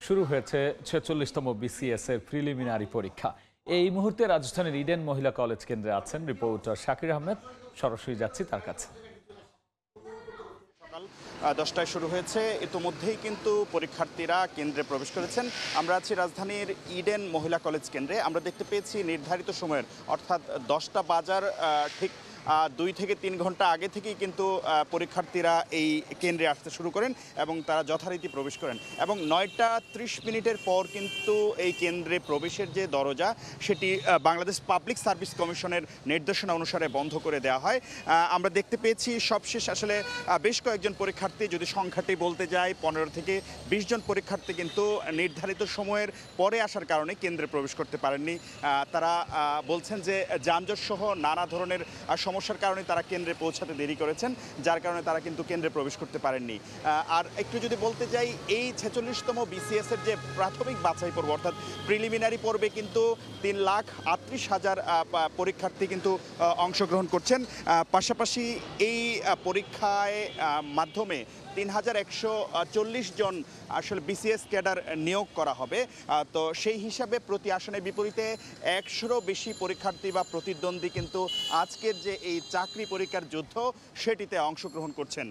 শুরু হয়েছে ৪৬তম বিসিএস এর প্রিলিমিনারি পরীক্ষা। এই মুহূর্তে রাজধানীর ইডেন মহিলা কলেজ কেন্দ্রে আছেন রিপোর্টার শাকির আহমেদ। সরাসরি যাচ্ছি তার কাছে। সকাল 10টায় শুরু হয়েছে, ইতোমধ্যেই কিন্তু পরীক্ষার্থীরা কেন্দ্রে প্রবেশ করেছেন। আমরা আছি রাজধানীর ইডেন মহিলা কলেজ কেন্দ্রে। আমরা দেখতে পেয়েছি নির্ধারিত সময়ের অর্থাৎ 10টা বাজার ঠিক 2 থেকে 3 ঘন্টা আগে থেকেই কিন্তু পরীক্ষার্থীরা এই কেন্দ্রে আসতে শুরু করেন এবং তারা যথারীতি প্রবেশ করেন এবং 9টা 30 মিনিটের পর কিন্তু এই কেন্দ্রে প্রবেশের যে দরজা সেটি বাংলাদেশ পাবলিক সার্ভিস কমিশনের নির্দেশনা অনুসারে বন্ধ করে দেওয়া হয়। আমরা দেখতে পেয়েছি সবশেষ আসলে বেশ কয়েকজন পরীক্ষার্থী, যদি সংখ্যাটি বলতে যাই 15 থেকে 20 জন পরীক্ষার্থী কিন্তু নির্ধারিত সময়ের পরে আসার কারণে কেন্দ্রে প্রবেশ করতে পারেননি। তারা বলছেন যে যানজট সহ নানা ধরনের সমস্যার কারণে তারা কেন্দ্রে পৌঁছাতে দেরি করেছেন, যার কারণে তারা কিন্তু কেন্দ্রে প্রবেশ করতে পারেননি। আর একটু যদি বলতে যাই, এই 46তম বিসিএস এর যে প্রাথমিক বাছাই পর্ব অর্থাৎ প্রিলিমিনারি পর্বে কিন্তু 3,38,000 পরীক্ষার্থী কিন্তু অংশগ্রহণ করছেন। পাশাপাশি এই পরীক্ষায় মাধ্যমে 3,140 জন আসলে বিসিএস ক্যাডার নিয়োগ করা হবে। তো সেই হিসাবে প্রতি আসনের বিপরীতে 100রও বেশি পরীক্ষার্থী বা প্রতিদ্বন্দ্বী কিন্তু আজকের যে এই চাকরি পরীক্ষার যুদ্ধ সেটিতে অংশগ্রহণ করছেন।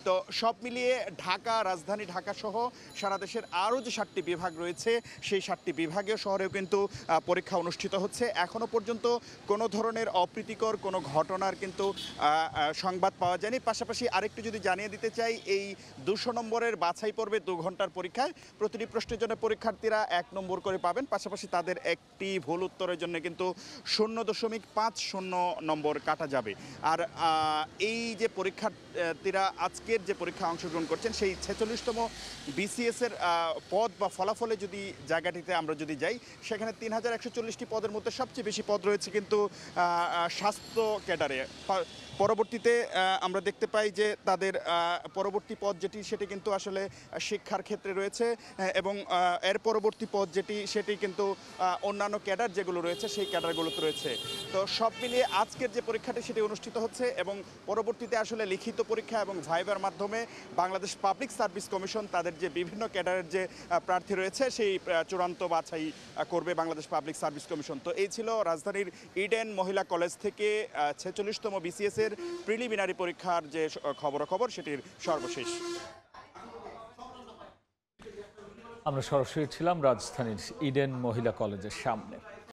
তো সব মিলিয়ে ঢাকা, রাজধানী ঢাকা সহ সারা দেশের আরও যে 7টি বিভাগ রয়েছে সেই 7টি বিভাগীয় শহরেও কিন্তু পরীক্ষা অনুষ্ঠিত হচ্ছে। এখনও পর্যন্ত কোনো ধরনের অপ্রীতিকর কোনো ঘটনার কিন্তু সংবাদ পাওয়া যায়নি। পাশাপাশি আরেকটু যদি জানিয়ে দিতে চাই, এই 200 নম্বরের বাছাই পর্বে 2 ঘন্টার পরীক্ষায় প্রতিটি প্রশ্নের জন্য পরীক্ষার্থীরা 1 নম্বর করে পাবেন। পাশাপাশি তাদের একটি ভুল উত্তরের জন্য কিন্তু 0.50 নম্বর কাটা যাবে। আর এই যে পরীক্ষার্থীরা আজকের যে পরীক্ষা অংশগ্রহণ করছেন সেই 46তম বিসিএস এর পদ বা ফলাফলে যদি জায়গাটিতে আমরা যদি যাই, সেখানে 3,140টি পদের মধ্যে সবচেয়ে বেশি পদ রয়েছে কিন্তু স্বাস্থ্য ক্যাডারে। পরবর্তীতে আমরা দেখতে পাই যে তাদের পরবর্তী পদ যেটি সেটি কিন্তু আসলে শিক্ষার ক্ষেত্রে রয়েছে এবং এর পরবর্তী পদ যেটি সেটি কিন্তু অন্যান্য ক্যাডার যেগুলো রয়েছে সেই ক্যাডারগুলোতে রয়েছে। তো সব মিলিয়ে আজকের যে পরীক্ষাটি সেটি অনুষ্ঠিত হচ্ছে এবং পরবর্তীতে আসলে লিখিত পরীক্ষা এবং ভাইবার মাধ্যমে বাংলাদেশ পাবলিক সার্ভিস কমিশন তাদের যে বিভিন্ন ক্যাডারের যে প্রার্থী রয়েছে সেই চূড়ান্ত বাছাই করবে বাংলাদেশ পাবলিক সার্ভিস কমিশন। তো এই ছিল রাজধানীর ইডেন মহিলা কলেজ থেকে 46তম বিসিএস এর প্রিলিমিনারি পরীক্ষার যে খবরাখবর সেটির সর্বশেষ। আমরা সরাসরি ছিলাম রাজধানীর ইডেন মহিলা কলেজের সামনে।